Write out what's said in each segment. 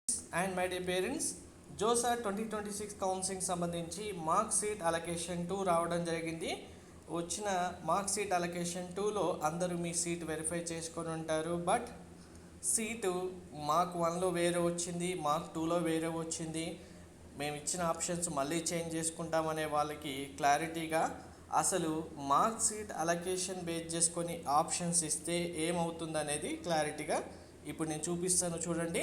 And my day parents, JoSAA 2026 counselling సంబంధించి mark seat allocation 2 రావడం జరిగింది. వచ్చిన మార్క్ సీట్ అలొకేషన్ 2లో అందరూ మీ సీట్ వెరిఫై చేసుకొని ఉంటారు. బట్ సీటు మార్క్ 1లో వేరే వచ్చింది, మార్క్ 2లో వేరే వచ్చింది, మేము ఇచ్చిన ఆప్షన్స్ మళ్ళీ చేంజ్ చేసుకుంటామనే వాళ్ళకి క్లారిటీగా అసలు మార్క్ సీట్ అలొకేషన్ బేస్ చేసుకొని ఆప్షన్స్ ఇస్తే ఏమవుతుందనేది క్లారిటీగా ఇప్పుడు నేను చూపిస్తాను చూడండి.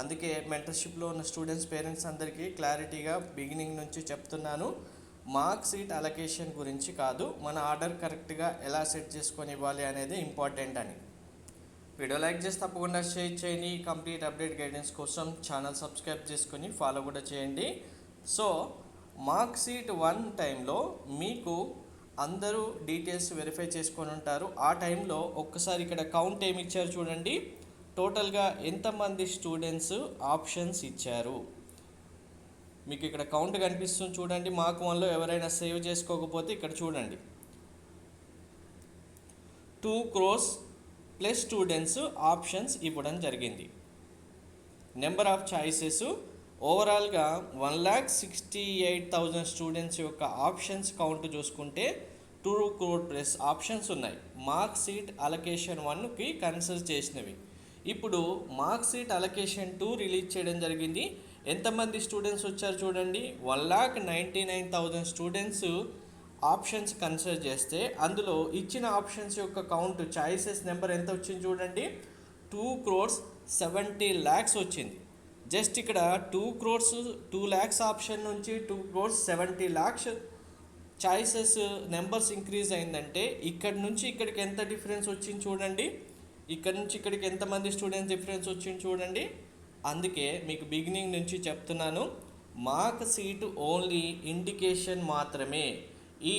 అందుకే మెంటర్షిప్లో ఉన్న స్టూడెంట్స్ పేరెంట్స్ అందరికీ క్లారిటీగా బిగినింగ్ నుంచి చెప్తున్నాను. మార్క్ సీట్ అలొకేషన్ గురించి కాదు, మన ఆర్డర్ కరెక్ట్గా ఎలా సెట్ చేసుకొని ఇవ్వాలి అనేది ఇంపార్టెంట్ అని. వీడియో లైక్ చేసి తప్పకుండా షేర్ చేయండి. కంప్లీట్ అప్డేట్ గైడెన్స్ కోసం ఛానల్ సబ్స్క్రైబ్ చేసుకొని ఫాలో కూడా చేయండి. సో మార్క్ సీట్ 1 టైంలో మీకు అందరూ డీటెయిల్స్ వెరిఫై చేసుకొని ఉంటారు. ఆ టైంలో ఒక్కసారి ఇక్కడ కౌంట్ ఏమి ఇచ్చారు చూడండి. టోటల్గా ఎంతమంది స్టూడెంట్స్ ఆప్షన్స్ ఇచ్చారు మీకు ఇక్కడ కౌంట్ కనిపిస్తుంది చూడండి. మార్క్ 1లో ఎవరైనా సేవ్ చేసుకోకపోతే ఇక్కడ చూడండి, 2 crores ప్లస్ స్టూడెంట్స్ ఆప్షన్స్ ఇవ్వడం జరిగింది. నెంబర్ ఆఫ్ చాయిసెస్ ఓవరాల్గా 1,68,000 స్టూడెంట్స్ యొక్క ఆప్షన్స్ కౌంట్ చూసుకుంటే 2 crore ప్లస్ ఆప్షన్స్ ఉన్నాయి మార్క్ సీట్ అలొకేషన్ 1కి కన్సిడర్ చేసినవి. ఇప్పుడు మార్క్ సీట్ అలొకేషన్ 2 రిలీజ్ చేయడం జరిగింది. ఎంతమంది స్టూడెంట్స్ వచ్చారు చూడండి, 1,99,000 స్టూడెంట్స్ ఆప్షన్స్ కన్సిడర్ చేస్తే అందులో ఇచ్చిన ఆప్షన్స్ యొక్క కౌంట్ చాయిసెస్ నెంబర్ ఎంత వచ్చింది చూడండి, 2 crores 70 lakhs వచ్చింది. జస్ట్ ఇక్కడ 2 crores 2 lakhs ఆప్షన్ నుంచి 2 crores 70 lakhs choices numbers increase అయిందంటే ఇక్కడ నుంచి ఇక్కడికి ఎంత డిఫరెన్స్ వచ్చింది చూడండి, ఇక్కడ నుంచి ఇక్కడికి ఎంతమంది స్టూడెంట్స్ డిఫరెన్స్ వచ్చింది చూడండి. అందుకే మీకు బిగినింగ్ నుంచి చెప్తున్నాను, మార్క్ సీటు ఓన్లీ ఇండికేషన్ మాత్రమే. ఈ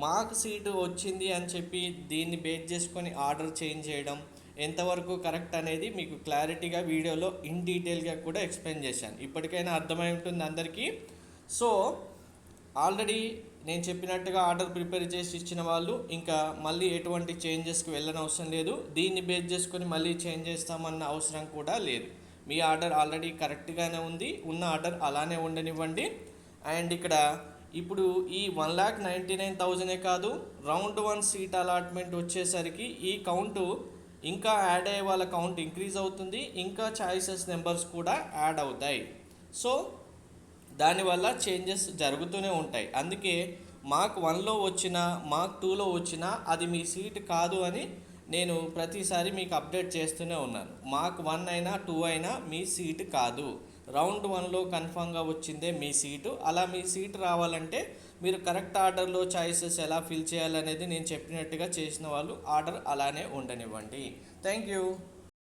మార్క్ సీటు వచ్చింది అని చెప్పి దీన్ని బేస్ చేసుకొని ఆర్డర్ చేంజ్ చేయడం ఎంతవరకు కరెక్ట్ అనేది మీకు క్లారిటీగా వీడియోలో ఇన్ డీటెయిల్గా కూడా ఎక్స్ప్లెయిన్ చేశాను. ఇప్పటికైనా అర్థమై ఉంటుంది అందరికీ. సో ఆల్రెడీ నేను చెప్పినట్టుగా ఆర్డర్ ప్రిపేర్ చేసి ఇచ్చిన వాళ్ళు ఇంకా మళ్ళీ ఎటువంటి చేంజెస్కి వెళ్ళని అవసరం లేదు. దీన్ని బేస్ చేసుకొని మళ్ళీ చేంజ్ చేస్తామన్న అవసరం కూడా లేదు. మీ ఆర్డర్ ఆల్రెడీ కరెక్ట్గానే ఉంది, ఉన్న ఆర్డర్ అలానే ఉండనివ్వండి. అండ్ ఇక్కడ ఇప్పుడు ఈ 1,99,000 కాదు, రౌండ్ 1 సీట్ అలాట్మెంట్ వచ్చేసరికి ఈ కౌంటు ఇంకా యాడ్ అయ్యే వాళ్ళ కౌంట్ ఇంక్రీజ్ అవుతుంది, ఇంకా చాయిసెస్ నెంబర్స్ కూడా యాడ్ అవుతాయి. సో దానివల్ల చేంజెస్ జరుగుతూనే ఉంటాయి. అందుకే మార్క్ 1లో వచ్చినా మార్క్ 2లో వచ్చినా అది మీ సీట్ కాదు అని నేను ప్రతిసారి మీకు అప్డేట్ చేస్తూనే ఉన్నాను. మార్క్ 1 అయినా 2 అయినా మీ సీటు కాదు, రౌండ్ 1లో కన్ఫామ్గా వచ్చిందే మీ సీటు. అలా మీ సీటు రావాలంటే మీరు కరెక్ట్ ఆర్డర్లో చాయిసెస్ ఎలా ఫిల్ చేయాలనేది నేను చెప్పినట్టుగా చేసిన వాళ్ళు ఆర్డర్ అలానే ఉండనివ్వండి. Thank you.